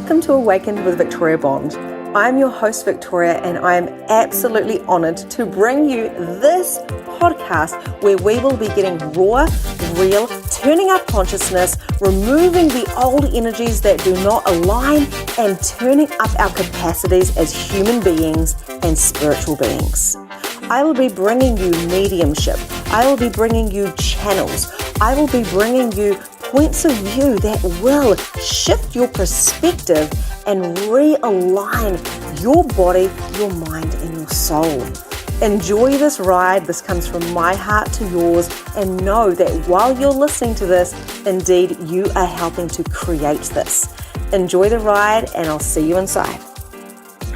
Welcome to Awakened with Victoria Bond. I'm your host, Victoria, and I am absolutely honored to bring you this podcast where we will be getting raw, real, turning up consciousness, removing the old energies that do not align, and turning up our capacities as human beings and spiritual beings. I will be bringing you mediumship. I will be bringing you channels. I will be bringing you points of view that will shift your perspective and realign your body, your mind, and your soul. Enjoy this ride. This comes from my heart to yours, and know that while you're listening to this, indeed you are helping to create this. Enjoy the ride, and I'll see you inside.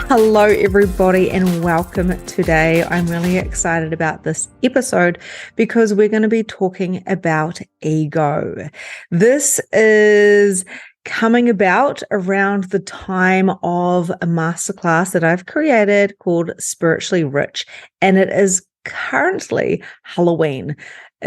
Hello, everybody, and welcome today. I'm really excited about this episode because we're going to be talking about ego. This is coming about around the time of a masterclass that I've created called Spiritually Rich, and it is currently Halloween.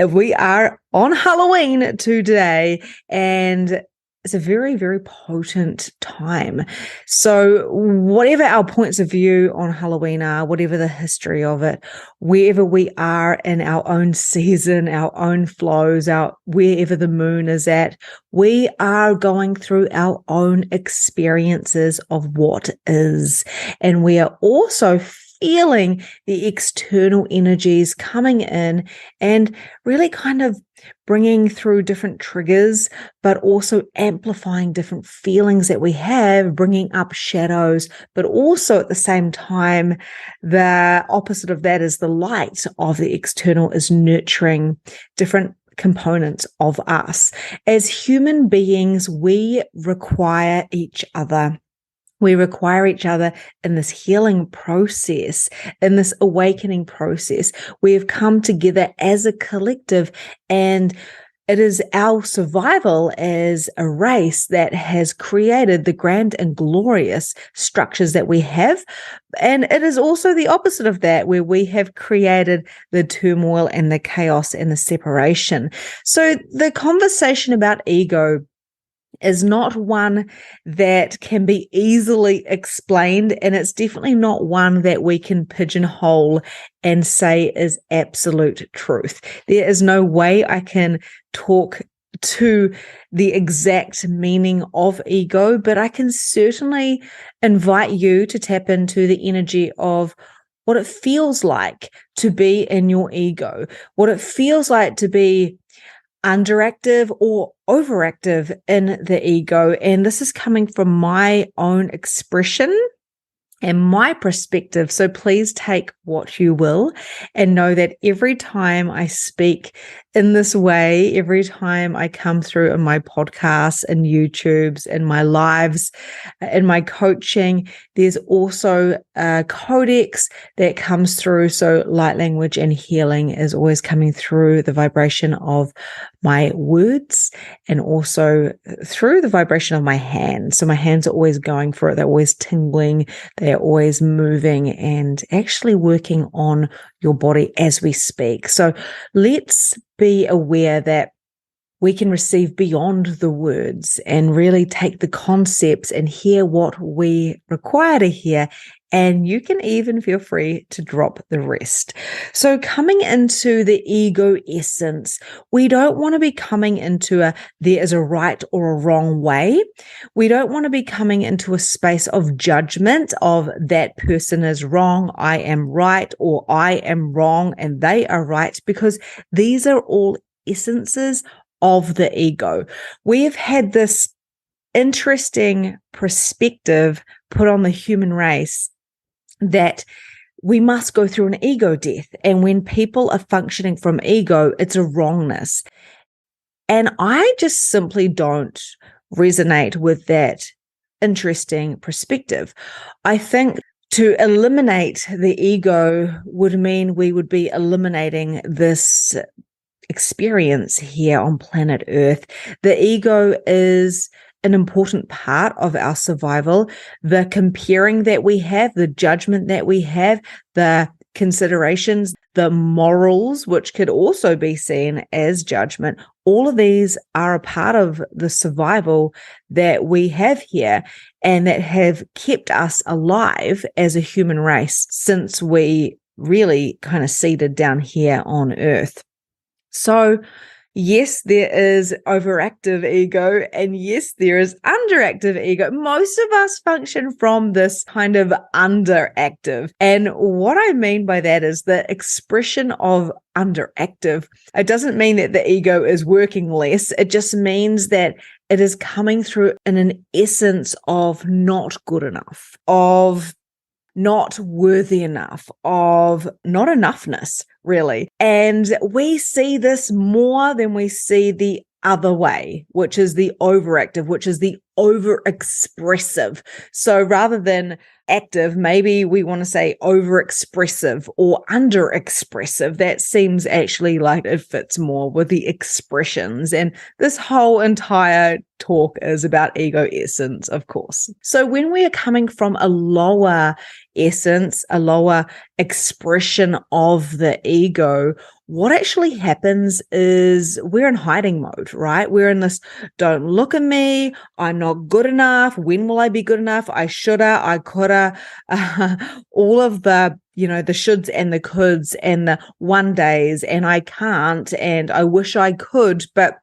We are on Halloween today, and it's a very, very potent time. So whatever our points of view on Halloween are, whatever the history of it, wherever we are in our own season, our own flows, wherever the moon is at, we are going through our own experiences of what is. And we are also feeling the external energies coming in and really kind of bringing through different triggers, but also amplifying different feelings that we have, bringing up shadows, but also at the same time, the opposite of that is the light of the external is nurturing different components of us. As human beings, we require each other. We require each other in this healing process, in this awakening process. We have come together as a collective, and it is our survival as a race that has created the grand and glorious structures that we have. And it is also the opposite of that, where we have created the turmoil and the chaos and the separation. So the conversation about ego is not one that can be easily explained, and it's definitely not one that we can pigeonhole and say is absolute truth. There is no way I can talk to the exact meaning of ego, but I can certainly invite you to tap into the energy of what it feels like to be in your ego, what it feels like to be underactive or overactive in the ego. And this is coming from my own expression and my perspective. So please take what you will, and know that every time I speak in this way, every time I come through in my podcasts and YouTubes and my lives and my coaching, there's also a codex that comes through. So light language and healing is always coming through the vibration of my words and also through the vibration of my hands. So my hands are always going for it. They're always tingling. They're always moving and actually working on your body as we speak. So let's be aware that we can receive beyond the words and really take the concepts and hear what we require to hear. And you can even feel free to drop the rest. So coming into the ego essence, we don't want to be coming into there is a right or a wrong way. We don't want to be coming into a space of judgment of that person is wrong, I am right, or I am wrong and they are right, because these are all essences of the ego. We have had this interesting perspective put on the human race that we must go through an ego death. And when people are functioning from ego, it's a wrongness. And I just simply don't resonate with that interesting perspective. I think to eliminate the ego would mean we would be eliminating this experience here on planet Earth. The ego is an important part of our survival. The comparing that we have, the judgment that we have, the considerations the morals, which could also be seen as judgment. All of these are a part of the survival that we have here and that have kept us alive as a human race since we really kind of seeded down here on Earth. So yes, there is overactive ego, and yes, there is underactive ego. Most of us function from this kind of underactive. And what I mean by that is the expression of underactive. It doesn't mean that the ego is working less. It just means that it is coming through in an essence of not good enough, of not worthy enough, of not enoughness, really. And we see this more than we see the other way, which is the overactive, which is the overexpressive. So rather than active, maybe we want to say overexpressive or underexpressive. That seems actually like it fits more with the expressions. And this whole entire talk is about ego essence, of course. So when we are coming from a lower essence, a lower expression of the ego, what actually happens is we're in hiding mode, right? We're in this, don't look at me, I'm not good enough, when will I be good enough, I shoulda, I coulda, all of the, the shoulds and the coulds and the one days, and I can't, and I wish I could, but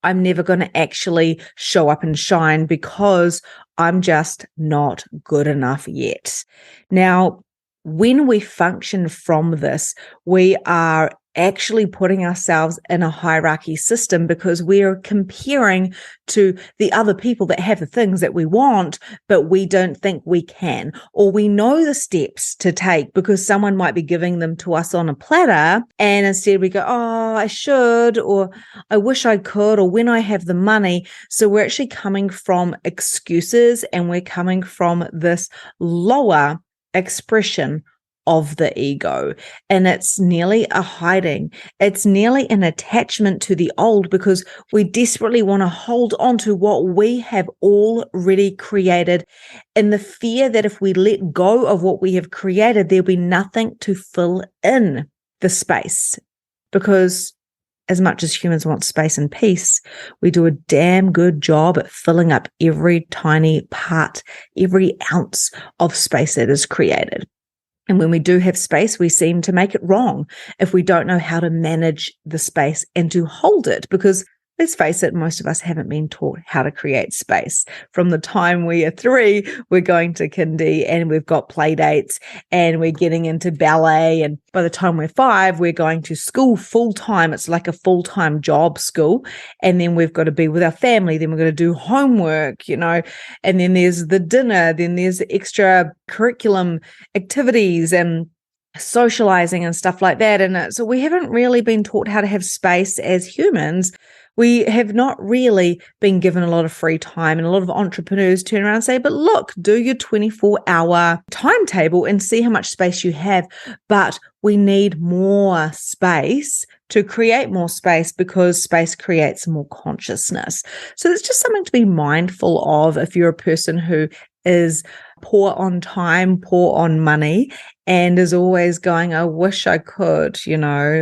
I'm never going to actually show up and shine because I'm just not good enough yet. Now, when we function from this, we are actually putting ourselves in a hierarchy system because we are comparing to the other people that have the things that we want, but we don't think we can, or we know the steps to take because someone might be giving them to us on a platter, and instead we go, oh, I should, or I wish I could, or when I have the money. So we're actually coming from excuses, and we're coming from this lower expression of the ego. And it's nearly a hiding. It's nearly an attachment to the old because we desperately want to hold on to what we have already created, in the fear that if we let go of what we have created, there'll be nothing to fill in the space. Because as much as humans want space and peace, we do a damn good job at filling up every tiny part, every ounce of space that is created. And when we do have space, we seem to make it wrong if we don't know how to manage the space and to hold it, because let's face it, most of us haven't been taught how to create space. From the time we are 3, we're going to kindy and we've got play dates and we're getting into ballet. And by the time we're 5, we're going to school full time. It's like a full-time job school. And then we've got to be with our family. Then we're going to do homework, and then there's the dinner. Then there's extra curriculum activities and socializing and stuff like that. And so we haven't really been taught how to have space as humans. We have not really been given a lot of free time, and a lot of entrepreneurs turn around and say, but look, do your 24-hour timetable and see how much space you have. But we need more space to create more space because space creates more consciousness. So it's just something to be mindful of if you're a person who is poor on time, poor on money, and is always going, I wish I could,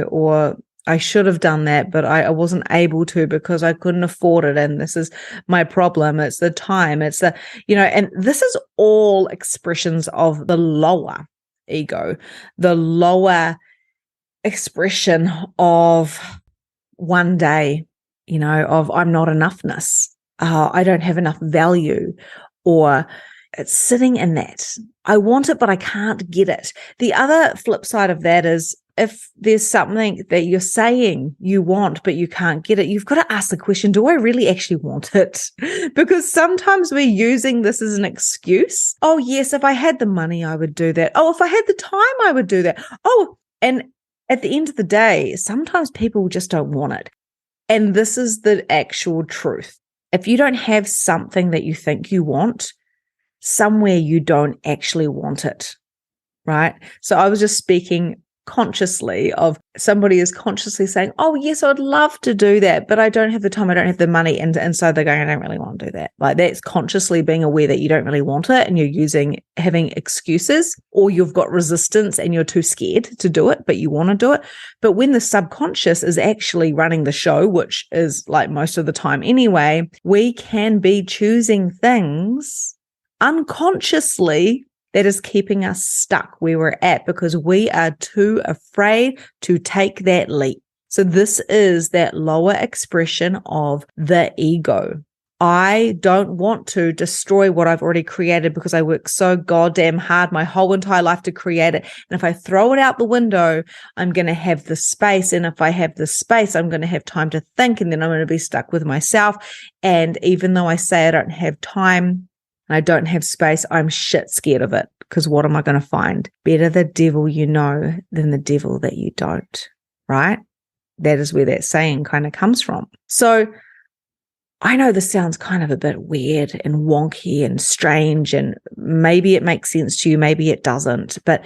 or I should have done that, but I wasn't able to because I couldn't afford it. And this is my problem. It's the time. It's the, and this is all expressions of the lower ego, the lower expression of one day, of I'm not enoughness. I don't have enough value, or it's sitting in that. I want it, but I can't get it. The other flip side of that is, if there's something that you're saying you want, but you can't get it, you've got to ask the question, do I really actually want it? Because sometimes we're using this as an excuse. Oh, yes, if I had the money, I would do that. Oh, if I had the time, I would do that. Oh, and at the end of the day, sometimes people just don't want it. And this is the actual truth. If you don't have something that you think you want, somewhere you don't actually want it, right? So I was just speaking consciously of somebody is consciously saying, oh yes, I'd love to do that, but I don't have the time, I don't have the money. And so they're going, I don't really want to do that. Like that's consciously being aware that you don't really want it and you're having excuses, or you've got resistance and you're too scared to do it, but you want to do it. But when the subconscious is actually running the show, which is like most of the time anyway, we can be choosing things unconsciously that is keeping us stuck where we're at because we are too afraid to take that leap. So this is that lower expression of the ego. I don't want to destroy what I've already created because I work so goddamn hard my whole entire life to create it. And if I throw it out the window, I'm going to have the space. And if I have the space, I'm going to have time to think, and then I'm going to be stuck with myself. And even though I say I don't have time, I don't have space, I'm shit scared of it, because what am I going to find? Better the devil you know than the devil that you don't, right? That is where that saying kind of comes from. So I know this sounds kind of a bit weird and wonky and strange, and maybe it makes sense to you, maybe it doesn't. But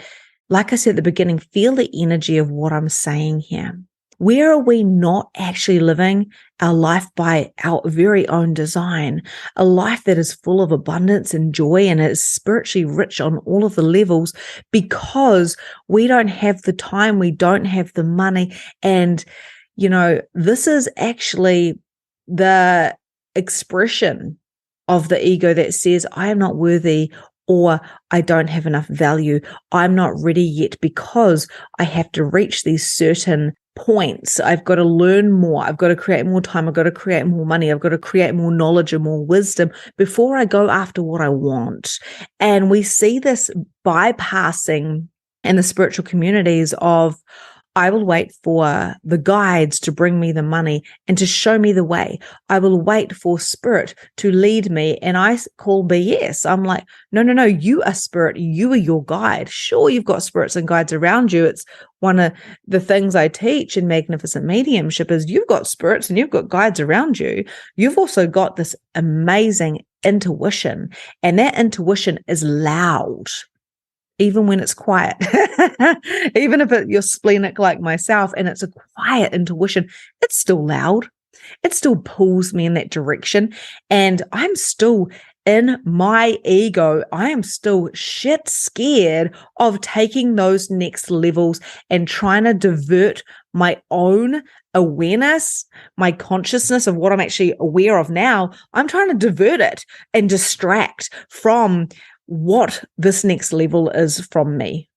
like I said at the beginning, feel the energy of what I'm saying here. Where are we not actually living our life by our very own design? A life that is full of abundance and joy and is spiritually rich on all of the levels, because we don't have the time, we don't have the money. And, you know, this is actually the expression of the ego that says, I am not worthy, or I don't have enough value. I'm not ready yet because I have to reach these certain points. I've got to learn more. I've got to create more time. I've got to create more money. I've got to create more knowledge and more wisdom before I go after what I want. And we see this bypassing in the spiritual communities of, I will wait for the guides to bring me the money and to show me the way. I will wait for spirit to lead me. And I call BS. I'm like, no, you are spirit. You are your guide. Sure, you've got spirits and guides around you. It's one of the things I teach in Magnificent Mediumship is you've got spirits and you've got guides around you. You've also got this amazing intuition, and that intuition is loud. Even when it's quiet, even if you're splenic like myself and it's a quiet intuition, it's still loud. It still pulls me in that direction. And I'm still in my ego. I am still shit scared of taking those next levels and trying to divert my own awareness, my consciousness of what I'm actually aware of now. I'm trying to divert it and distract from what this next level is from me.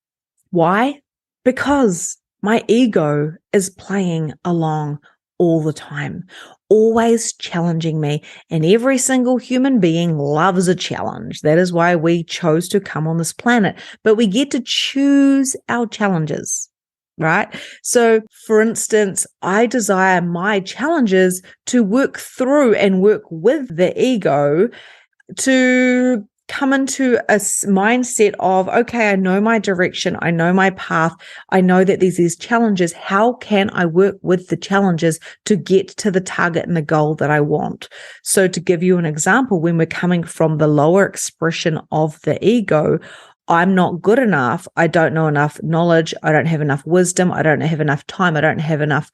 Why? Because my ego is playing along all the time, always challenging me. And every single human being loves a challenge. That is why we chose to come on this planet. But we get to choose our challenges, right? So, for instance, I desire my challenges to work through and work with the ego to come into a mindset of, okay, I know my direction, I know my path, I know that there's these challenges. How can I work with the challenges to get to the target and the goal that I want? So to give you an example, when we're coming from the lower expression of the ego, I'm not good enough, I don't know enough knowledge, I don't have enough wisdom, I don't have enough time, I don't have enough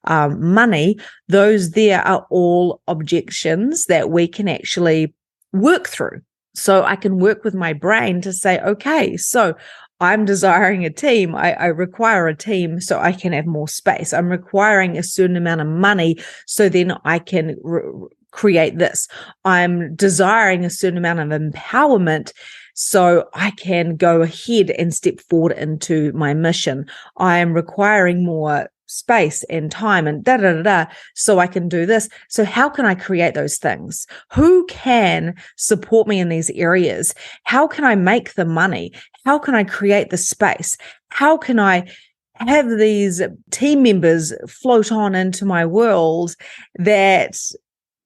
money. Those there are all objections that we can actually work through. So I can work with my brain to say, okay, so I'm desiring a team. I require a team so I can have more space. I'm requiring a certain amount of money so then I can create this. I'm desiring a certain amount of empowerment so I can go ahead and step forward into my mission. I am requiring more space and time and so I can do this. So how can I create those things? Who can support me in these areas? How can I make the money? How can I create the space? How can I have these team members float on into my world that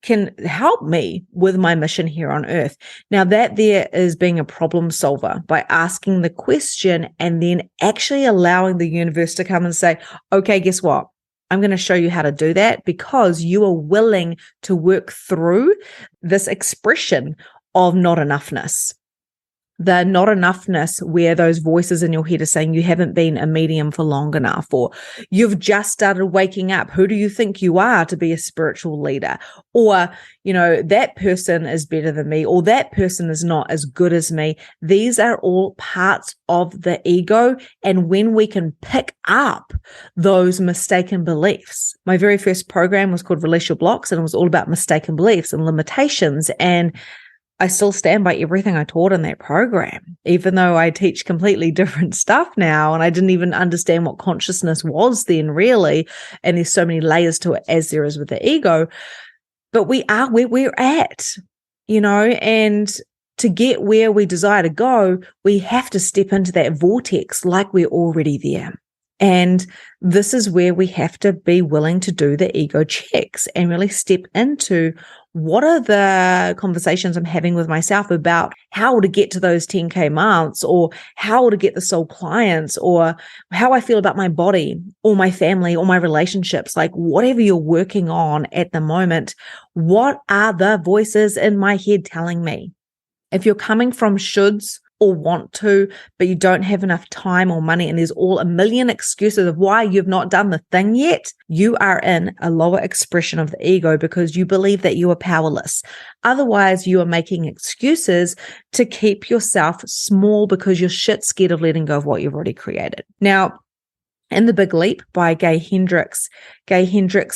can help me with my mission here on earth? Now that there is being a problem solver by asking the question and then actually allowing the universe to come and say, okay, guess what? I'm going to show you how to do that because you are willing to work through this expression of not enoughness. the not enoughness, where those voices in your head are saying you haven't been a medium for long enough, or you've just started waking up. Who do you think you are to be a spiritual leader? Or, that person is better than me, or that person is not as good as me. These are all parts of the ego. And when we can pick up those mistaken beliefs, my very first program was called Release Your Blocks, and it was all about mistaken beliefs and limitations. And I still stand by everything I taught in that program, even though I teach completely different stuff now. And I didn't even understand what consciousness was then, really. And there's so many layers to it, as there is with the ego. But we are where we're at, and to get where we desire to go, we have to step into that vortex like we're already there. And this is where we have to be willing to do the ego checks and really step into what are the conversations I'm having with myself about how to get to those 10K months, or how to get the soul clients, or how I feel about my body or my family or my relationships, like whatever you're working on at the moment. What are the voices in my head telling me? If you're coming from shoulds or want to, but you don't have enough time or money, and there's all a million excuses of why you've not done the thing yet, you are in a lower expression of the ego because you believe that you are powerless. Otherwise, you are making excuses to keep yourself small because you're shit scared of letting go of what you've already created. Now, in The Big Leap by Gay Hendricks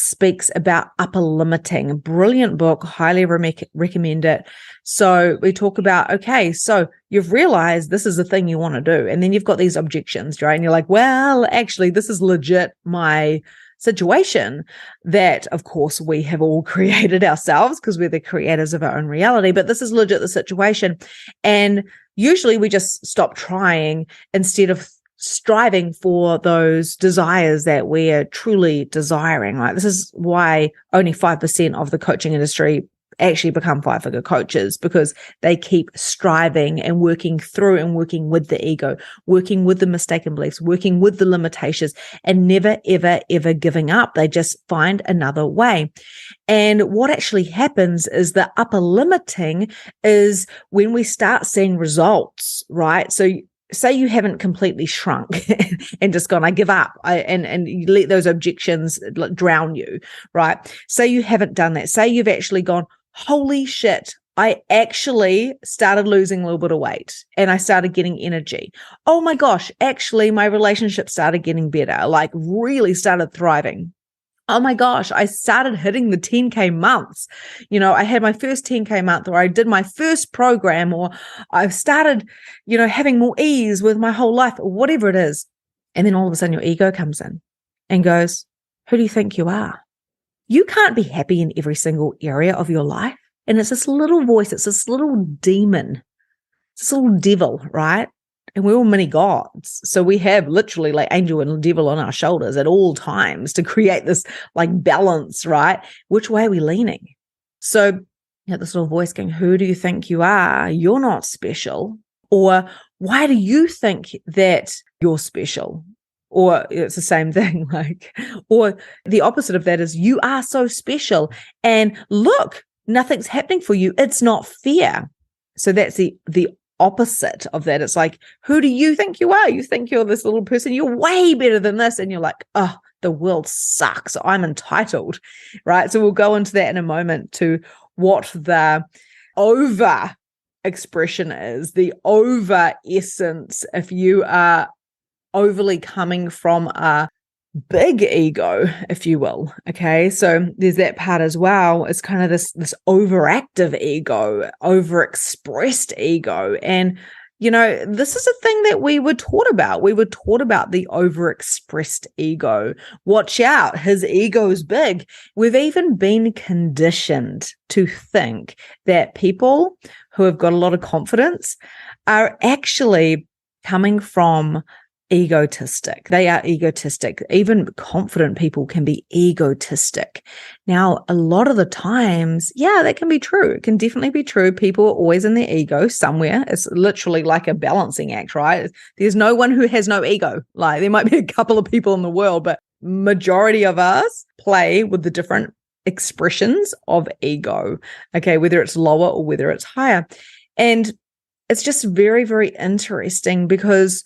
speaks about upper limiting. A brilliant book, highly recommend it. So we talk about, okay, so you've realized this is the thing you want to do. And then you've got these objections, right? And you're like, well, actually, this is legit my situation that, of course, we have all created ourselves because we're the creators of our own reality. But this is legit the situation. And usually we just stop trying instead of striving for those desires that we're truly desiring. Like, this is why only 5% of the coaching industry actually become 5-figure coaches, because they keep striving and working through and working with the ego, working with the mistaken beliefs, working with the limitations, and never, ever, ever giving up. They just find another way. And what actually happens is the upper limiting is when we start seeing results, right? So say you haven't completely shrunk and just gone, I give up, and you let those objections drown you, right? Say you haven't done that. Say you've actually gone, holy shit, I actually started losing a little bit of weight and I started getting energy. Oh my gosh, actually my relationship started getting better, like really started thriving. Oh my gosh, I started hitting the 10K months. I had my first 10K month, or I did my first program, or I've started, having more ease with my whole life, or whatever it is. And then all of a sudden your ego comes in and goes, who do you think you are? You can't be happy in every single area of your life. And it's this little voice, it's this little demon, it's this little devil, right? And we're all mini gods. So we have literally like angel and devil on our shoulders at all times to create this like balance, right? Which way are we leaning? So you have this little voice going, who do you think you are? You're not special. Or why do you think that you're special? Or it's the same thing, or the opposite of that is you are so special. And look, nothing's happening for you. It's not fair. So that's the opposite of that. It's like, who do you think you are? You think you're this little person, you're way better than this. And you're like, oh, the world sucks. I'm entitled, right? So we'll go into that in a moment to what the over expression is, the over essence. If you are overly coming from a big ego, if you will. Okay. So there's that part as well. It's kind of this overactive ego, overexpressed ego. And, this is a thing that we were taught about. We were taught about the overexpressed ego. Watch out. His ego is big. We've even been conditioned to think that people who have got a lot of confidence are actually coming from egotistic. They are egotistic. Even confident people can be egotistic. Now, a lot of the times, yeah, that can be true. It can definitely be true. People are always in their ego somewhere. It's literally like a balancing act, right? There's no one who has no ego. Like, there might be a couple of people in the world, but majority of us play with the different expressions of ego, okay, whether it's lower or whether it's higher. And it's just very, very interesting because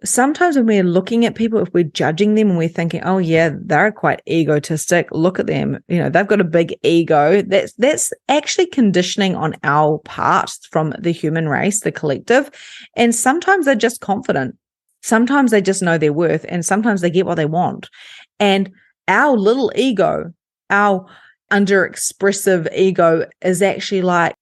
sometimes when we're looking at people, if we're judging them and we're thinking, oh yeah, they're quite egotistic, look at them, they've got a big ego. That's actually conditioning on our part from the human race, the collective. And sometimes they're just confident. Sometimes they just know their worth, and sometimes they get what they want. And our little ego, our underexpressive ego is actually like,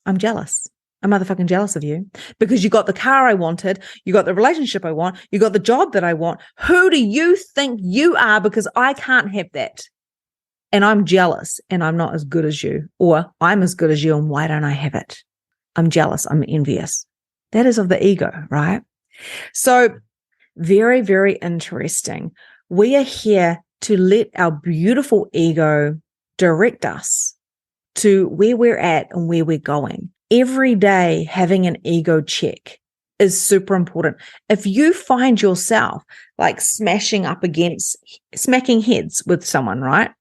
I'm jealous. I'm motherfucking jealous of you because you got the car I wanted, you got the relationship I want, you got the job that I want. Who do you think you are? Because I can't have that. And I'm jealous and I'm not as good as you, or I'm as good as you and why don't I have it? I'm jealous. I'm envious. That is of the ego, right? So very, very interesting. We are here to let our beautiful ego direct us to where we're at and where we're going. Every day having an ego check is super important. If you find yourself like smacking heads with someone, right?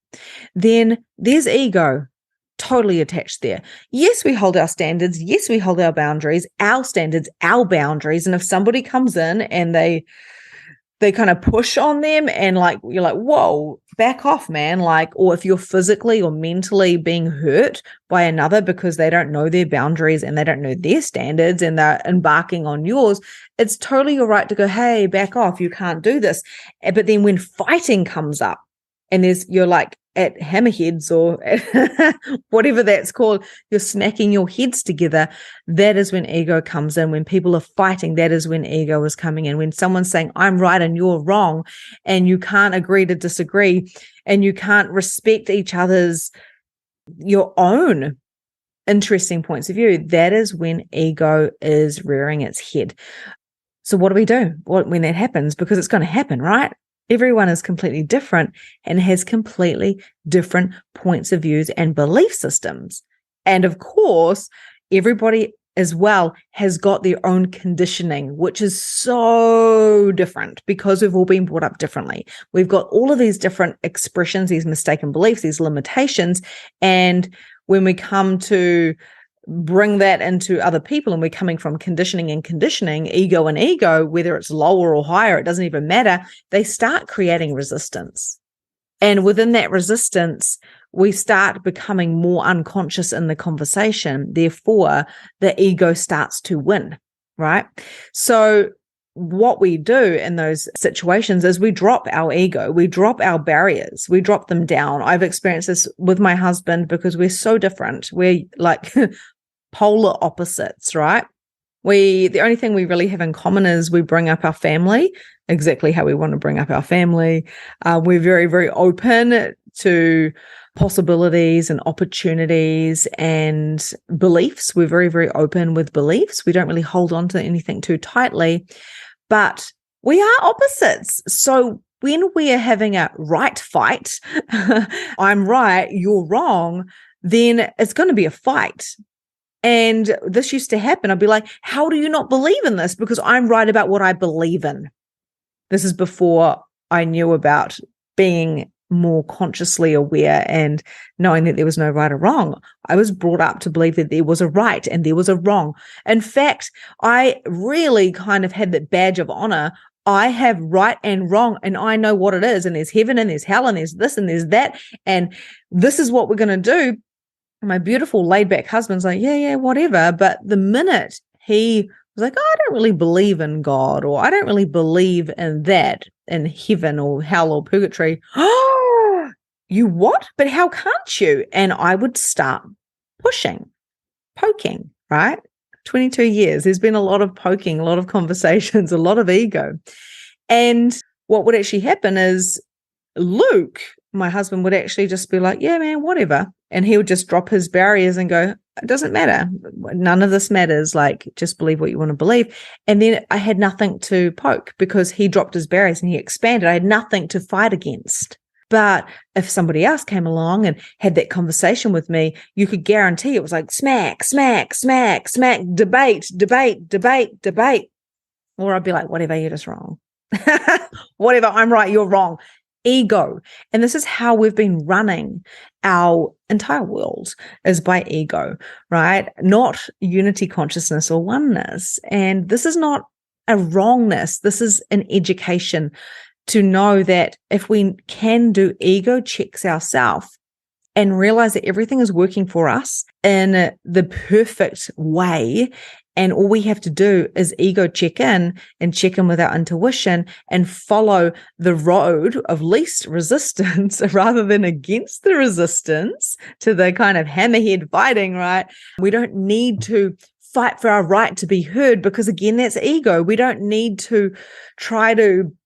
Then there's ego totally attached there. Yes, we hold our standards. Yes, we hold our boundaries, our standards, our boundaries. And if somebody comes in and they kind of push on them and like, you're like, whoa, back off, man. Like, or if you're physically or mentally being hurt by another because they don't know their boundaries and they don't know their standards and they're embarking on yours, it's totally your right to go, hey, back off. You can't do this. But then when fighting comes up and you're like at hammerheads or whatever that's called, you're smacking your heads together. That is when ego comes in. When people are fighting, that is when ego is coming in. When someone's saying, I'm right and you're wrong, and you can't agree to disagree, and you can't respect each other's, your own interesting points of view, that is when ego is rearing its head. So what do we do when that happens? Because it's going to happen, right? Everyone is completely different and has completely different points of views and belief systems. And of course, everybody as well has got their own conditioning, which is so different because we've all been brought up differently. We've got all of these different expressions, these mistaken beliefs, these limitations. And when we come to bring that into other people and we're coming from conditioning and conditioning, ego and ego, whether it's lower or higher, it doesn't even matter. They start creating resistance. And within that resistance, we start becoming more unconscious in the conversation. Therefore, the ego starts to win, right? So what we do in those situations is we drop our ego, we drop our barriers, we drop them down. I've experienced this with my husband because we're so different. We're like polar opposites, right? The only thing we really have in common is we bring up our family exactly how we want to bring up our family. We're very, very open to possibilities and opportunities and beliefs. We're very, very open with beliefs. We don't really hold on to anything too tightly, but we are opposites. So when we are having a right fight, I'm right, you're wrong, then it's going to be a fight. And this used to happen. I'd be like, how do you not believe in this? Because I'm right about what I believe in. This is before I knew about being more consciously aware and knowing that there was no right or wrong. I was brought up to believe that there was a right and there was a wrong. In fact, I really kind of had that badge of honor. I have right and wrong, and I know what it is. And there's heaven and there's hell and there's this and there's that. And this is what we're going to do. My beautiful laid back husband's like, yeah, whatever. But the minute he was like, oh, I don't really believe in God, or I don't really believe in that, in heaven or hell or purgatory. Oh, you what? But how can't you? And I would start pushing, poking, right? 22 years. There's been a lot of poking, a lot of conversations, a lot of ego. And what would actually happen is Luke, my husband, would actually just be like, yeah, man, whatever. And he would just drop his barriers and go, it doesn't matter. None of this matters. Like, just believe what you want to believe. And then I had nothing to poke because he dropped his barriers and he expanded. I had nothing to fight against. But if somebody else came along and had that conversation with me, you could guarantee it was like smack, smack, smack, smack, debate, debate, debate, debate. Or I'd be like, whatever, you're just wrong. Whatever, I'm right, you're wrong. ego. And this is how we've been running our entire world, is by ego, right? Not unity consciousness or oneness. And this is not a wrongness. This is an education to know that if we can do ego checks ourselves and realize that everything is working for us in the perfect way, and all we have to do is ego check in with our intuition and follow the road of least resistance rather than against the resistance to the kind of hammerhead fighting, right? We don't need to fight for our right to be heard because, again, that's ego. We don't need to try to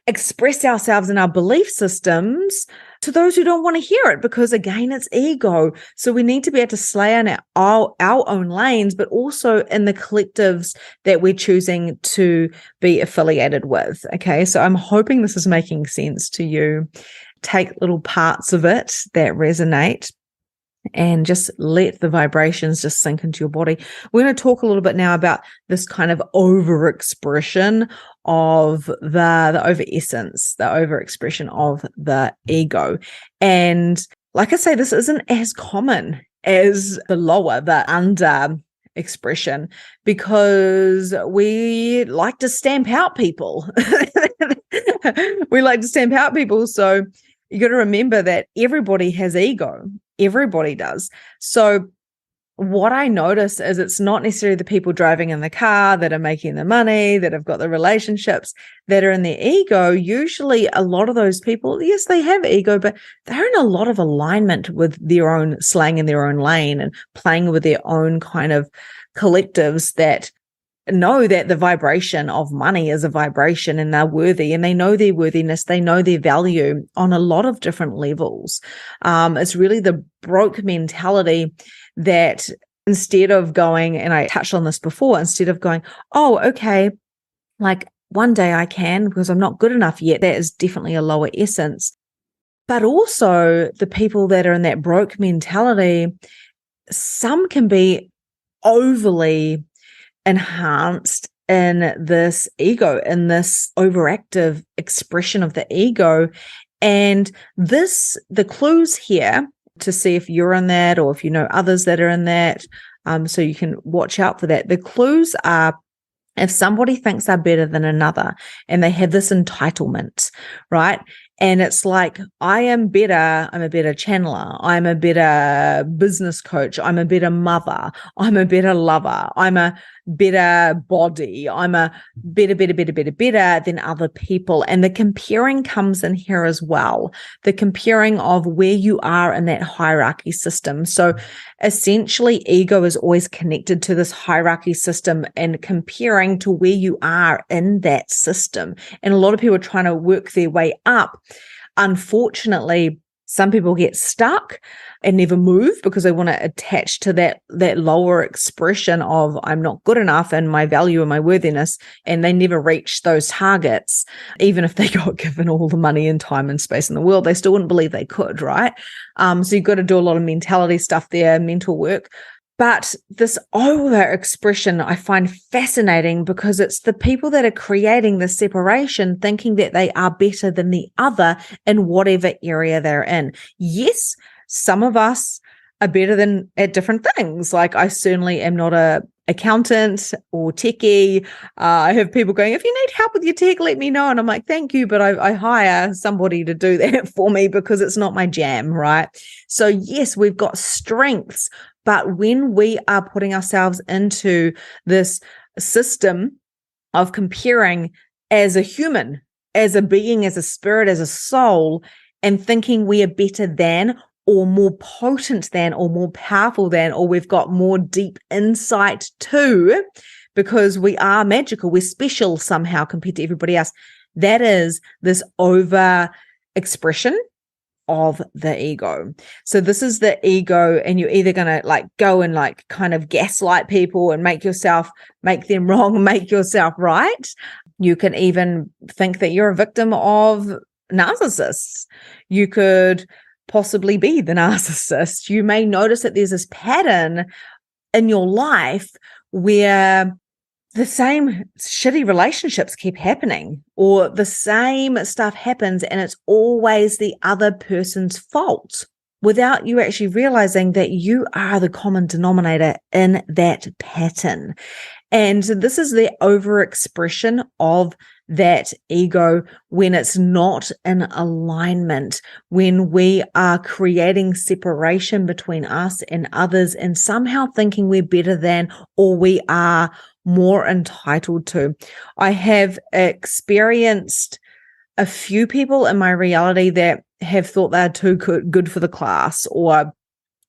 express ourselves in our belief systems to those who don't want to hear it because, again, it's ego. So we need to be able to slay in our own lanes, but also in the collectives that we're choosing to be affiliated with. Okay, so I'm hoping this is making sense to you. Take little parts of it that resonate and just let the vibrations just sink into your body. We're going to talk a little bit now about this kind of overexpression of the over essence, the overexpression of the ego. And like I say, this isn't as common as the lower, the under expression, because we like to stamp out people. We like to stamp out people. So you got to remember that everybody has ego. Everybody does. So what I notice is it's not necessarily the people driving in the car that are making the money, that have got the relationships, that are in their ego. Usually a lot of those people, yes, they have ego, but they're in a lot of alignment with their own slang in their own lane and playing with their own kind of collectives that know that the vibration of money is a vibration and they're worthy and they know their worthiness, they know their value on a lot of different levels. It's really the broke mentality that instead of going, and I touched on this before, instead of going, oh, okay, like one day I can because I'm not good enough yet, that is definitely a lower essence. But also the people that are in that broke mentality, some can be overly enhanced in this ego, in this overactive expression of the ego. And the clues here to see if you're in that or if you know others that are in that, so you can watch out for that. The clues are if somebody thinks they're better than another and they have this entitlement, right? And it's like, I'm a better channeler. I'm a better business coach. I'm a better mother. I'm a better lover. I'm a better body. I'm a better than other people. And the comparing comes in here as well. The comparing of where you are in that hierarchy system. So essentially, ego is always connected to this hierarchy system and comparing to where you are in that system. And a lot of people are trying to work their way up. Unfortunately, some people get stuck and never move because they want to attach to that lower expression of I'm not good enough and my value and my worthiness, and they never reach those targets. Even if they got given all the money and time and space in the world, they still wouldn't believe they could, right? So you've got to do a lot of mentality stuff there, mental work. But this overexpression I find fascinating because it's the people that are creating the separation, thinking that they are better than the other in whatever area they're in. Yes, some of us are better than at different things. Like I certainly am not a accountant or techie. I have people going, if you need help with your tech, let me know. And I'm like, thank you, but I hire somebody to do that for me because it's not my jam, right? So yes, we've got strengths. But when we are putting ourselves into this system of comparing as a human, as a being, as a spirit, as a soul, and thinking we are better than or more potent than or more powerful than, or we've got more deep insight to, because we are magical, we're special somehow compared to everybody else, that is this over expression of the ego. So this is the ego, and you're either going to like go and like kind of gaslight people and make them wrong, make yourself right. You can even think that you're a victim of narcissists. You could possibly be the narcissist. You may notice that there's this pattern in your life where the same shitty relationships keep happening, or the same stuff happens and it's always the other person's fault, without you actually realizing that you are the common denominator in that pattern. And this is the overexpression of that ego when it's not in alignment, when we are creating separation between us and others and somehow thinking we're better than, or we are more entitled to. I have experienced a few people in my reality that have thought they're too good for the class, or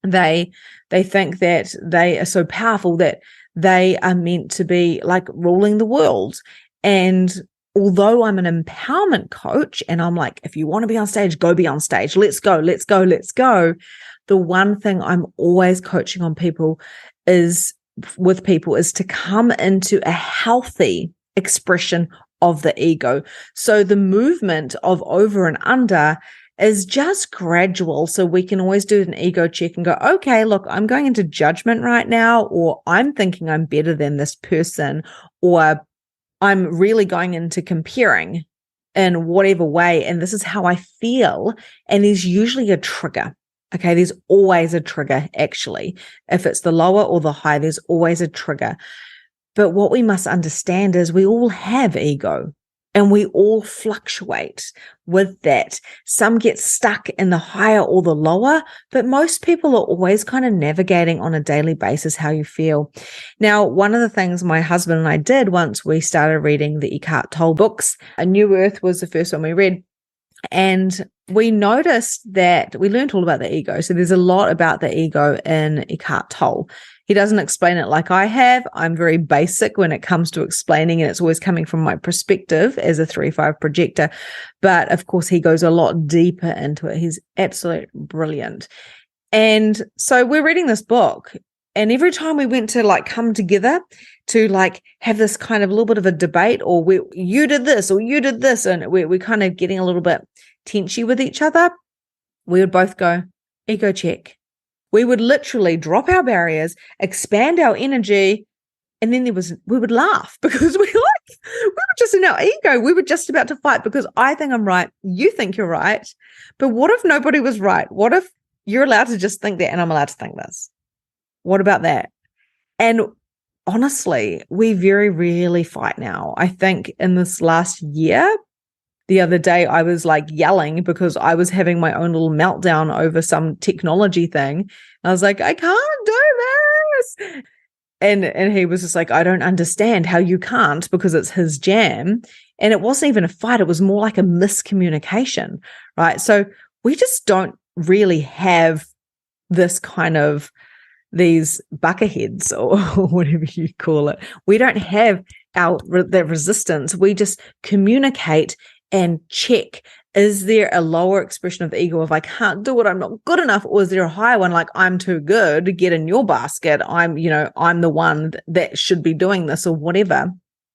they think that they are so powerful that they are meant to be like ruling the world. And although I'm an empowerment coach and I'm like, if you want to be on stage, go be on stage. Let's go, let's go, let's go. The one thing I'm always coaching on people is to come into a healthy expression of the ego. So the movement of over and under is just gradual. So we can always do an ego check and go, okay, look, I'm going into judgment right now, or I'm thinking I'm better than this person, or I'm really going into comparing in whatever way. And this is how I feel. And there's usually a trigger. Okay. There's always a trigger, actually. If it's the lower or the high, there's always a trigger. But what we must understand is we all have ego. And we all fluctuate with that. Some get stuck in the higher or the lower, but most people are always kind of navigating on a daily basis how you feel. Now, one of the things my husband and I did once we started reading the Eckhart Tolle books, A New Earth was the first one we read, and we noticed that we learned all about the ego. So there's a lot about the ego in Eckhart Tolle. He doesn't explain it like I have. I'm very basic when it comes to explaining, and it's always coming from my perspective as a 3-5 projector. But of course, he goes a lot deeper into it. He's absolutely brilliant. And so we're reading this book, and every time we went to like come together to like have this kind of a little bit of a debate, or you did this or you did this, and we're kind of getting a little bit tenchy with each other, we would both go, ego check. We would literally drop our barriers, expand our energy, and then we would laugh because we were just in our ego. We were just about to fight because I think I'm right, you think you're right. But what if nobody was right? What if you're allowed to just think that and I'm allowed to think this? What about that? And honestly, we very rarely fight now. I think in this last year, the other day, I was like yelling because I was having my own little meltdown over some technology thing. I was like, I can't do this. And he was just like, I don't understand how you can't, because it's his jam. And it wasn't even a fight. It was more like a miscommunication, right? So we just don't really have this kind of these bucketheads or whatever you call it. We don't have the resistance. We just communicate and check, is there a lower expression of the ego of I can't do it, I'm not good enough, or is there a higher one like I'm too good to get in your basket, I'm the one that should be doing this, or whatever.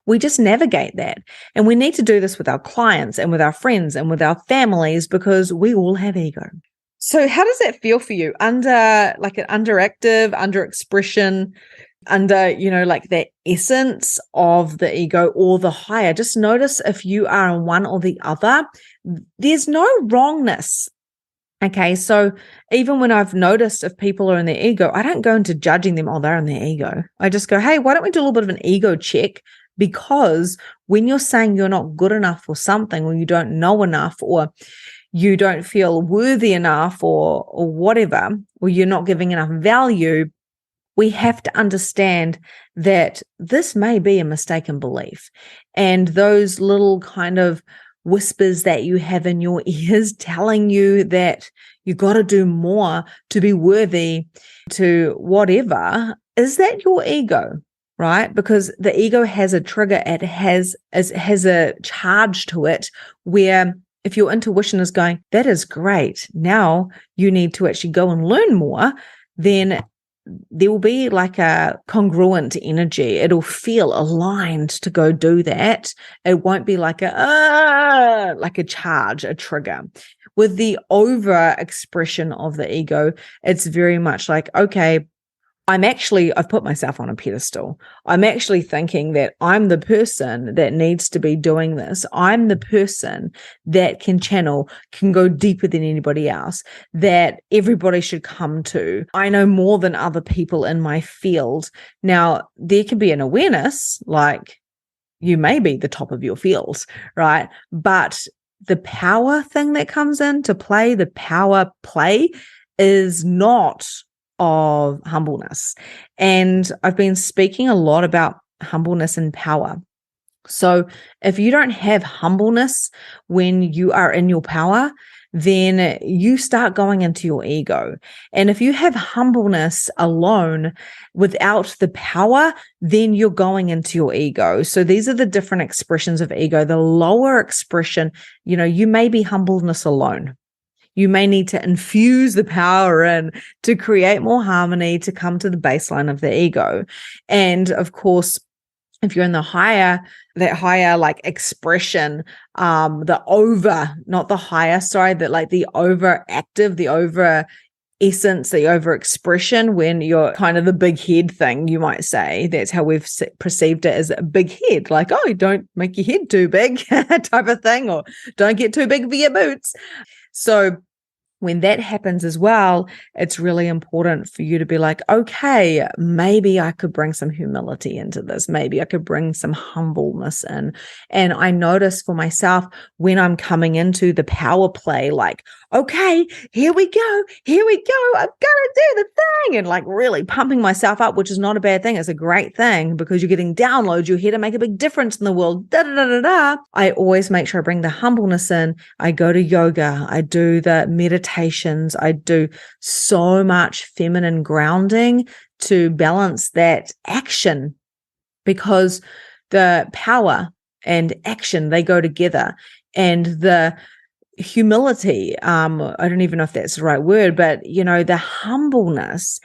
We just navigate that. And we need to do this with our clients and with our friends and with our families, because we all have ego. So how does that feel for you? Under like an underactive, under expression, under, like the essence of the ego or the higher? Just notice if you are on one or the other. There's no wrongness. Okay, so even when I've noticed if people are in their ego, I don't go into judging them, oh, they're in their ego. I just go, hey, why don't we do a little bit of an ego check? Because when you're saying you're not good enough for something, or you don't know enough, or you don't feel worthy enough, or whatever, or you're not giving enough value, we have to understand that this may be a mistaken belief. And those little kind of whispers that you have in your ears telling you that you got to do more to be worthy to whatever, is that your ego, right? Because the ego has a trigger, it has a charge to it, where if your intuition is going, that is great, now you need to actually go and learn more, then there will be like a congruent energy. It'll feel aligned to go do that. It won't be like a charge, a trigger. With the over expression of the ego, it's very much like, okay, I've put myself on a pedestal. I'm actually thinking that I'm the person that needs to be doing this. I'm the person that can channel, can go deeper than anybody else, that everybody should come to. I know more than other people in my field. Now, there can be an awareness, like you may be the top of your field, right? But the power thing that comes into play, the power play is not of humbleness. And I've been speaking a lot about humbleness and power. So if you don't have humbleness when you are in your power, then you start going into your ego. And if you have humbleness alone without the power, then you're going into your ego. So these are the different expressions of ego. The lower expression, you may be humbleness alone. You may need to infuse the power in to create more harmony, to come to the baseline of the ego. And of course, if you're in that higher like expression, the overactive, the over essence, the over expression, when you're kind of the big head thing, you might say, that's how we've perceived it, as a big head, like, oh, don't make your head too big type of thing, or don't get too big for your boots. So when that happens as well, it's really important for you to be like, okay, maybe I could bring some humility into this. Maybe I could bring some humbleness in. And I notice for myself when I'm coming into the power play, like, okay, here we go. I'm going to do the thing. And like really pumping myself up, which is not a bad thing. It's a great thing because you're getting downloads. You're here to make a big difference in the world. I always make sure I bring the humbleness in. I go to yoga. I do the meditations. I do so much feminine grounding to balance that action, because the power and action, they go together. And the humility, I don't even know if that's the right word, but the humbleness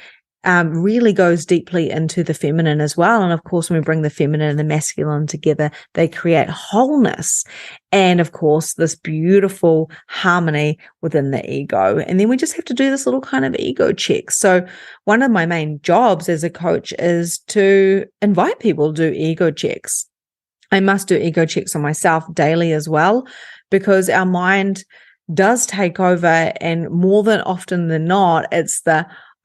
really goes deeply into the feminine as well. And of course, when we bring the feminine and the masculine together, they create wholeness. And of course, this beautiful harmony within the ego. And then we just have to do this little kind of ego check. So one of my main jobs as a coach is to invite people to do ego checks. I must do ego checks on myself daily as well, because our mind does take over. And more than often than not, it's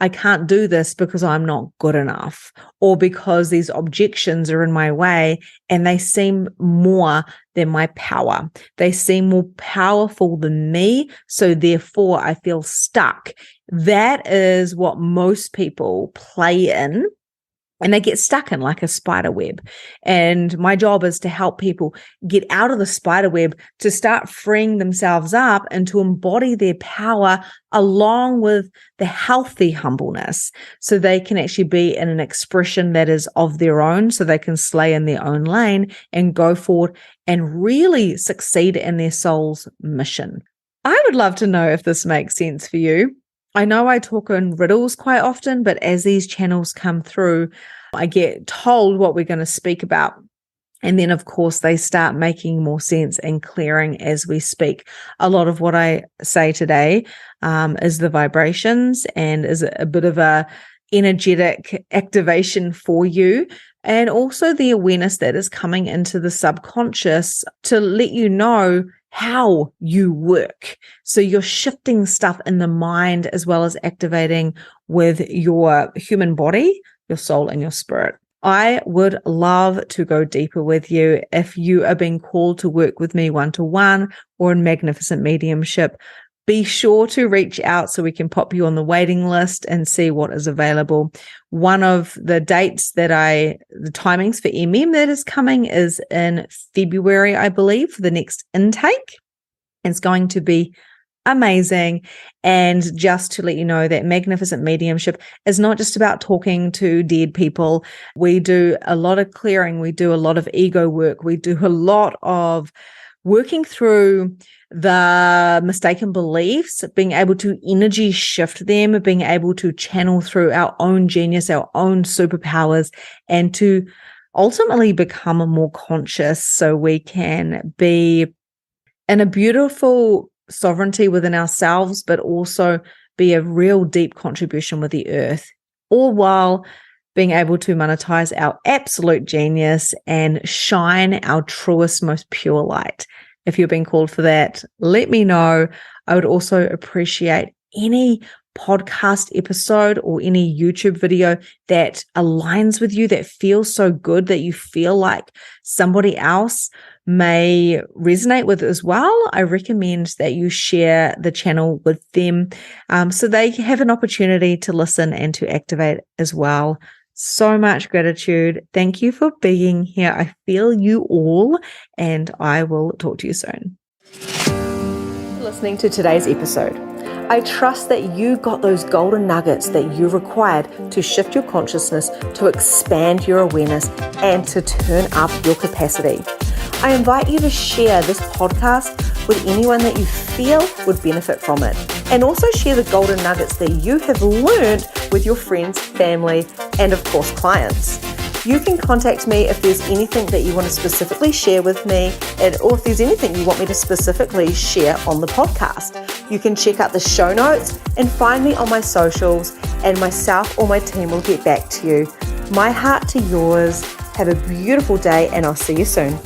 I can't do this because I'm not good enough, or because these objections are in my way and they seem more than my power. They seem more powerful than me. So therefore I feel stuck. That is what most people play in. And they get stuck in like a spider web. And my job is to help people get out of the spider web, to start freeing themselves up and to embody their power along with the healthy humbleness, so they can actually be in an expression that is of their own, so they can slay in their own lane and go forward and really succeed in their soul's mission. I would love to know if this makes sense for you. I know I talk in riddles quite often, but as these channels come through, I get told what we're going to speak about. And then, of course, they start making more sense and clearing as we speak. A lot of what I say today is the vibrations and is a bit of a energetic activation for you. And also the awareness that is coming into the subconscious to let you know how you work. So you're shifting stuff in the mind as well as activating with your human body, your soul, and your spirit. I would love to go deeper with you. If you are being called to work with me one-to-one or in magnificent mediumship, be sure to reach out so we can pop you on the waiting list and see what is available. One of the dates the timings for that is coming is in February, I believe, for the next intake. It's going to be amazing. And just to let you know that magnificent mediumship is not just about talking to dead people. We do a lot of clearing. We do a lot of ego work. We do a lot of working through the mistaken beliefs, being able to energy shift them, being able to channel through our own genius, our own superpowers, and to ultimately become more conscious so we can be in a beautiful sovereignty within ourselves, but also be a real deep contribution with the earth all while being able to monetize our absolute genius and shine our truest, most pure light. If you're being called for that, let me know. I would also appreciate any podcast episode or any YouTube video that aligns with you, that feels so good that you feel like somebody else may resonate with as well. I recommend that you share the channel with them so they have an opportunity to listen and to activate as well. So much gratitude. Thank you for being here. I feel you all, and I will talk to you soon. Listening to today's episode. I trust that you got those golden nuggets that you required to shift your consciousness, to expand your awareness, and to turn up your capacity. I invite you to share this podcast with anyone that you feel would benefit from it. And also share the golden nuggets that you have learned with your friends, family, and of course, clients. You can contact me if there's anything that you want to specifically share with me, or if there's anything you want me to specifically share on the podcast. You can check out the show notes and find me on my socials, and myself or my team will get back to you. My heart to yours. Have a beautiful day, and I'll see you soon.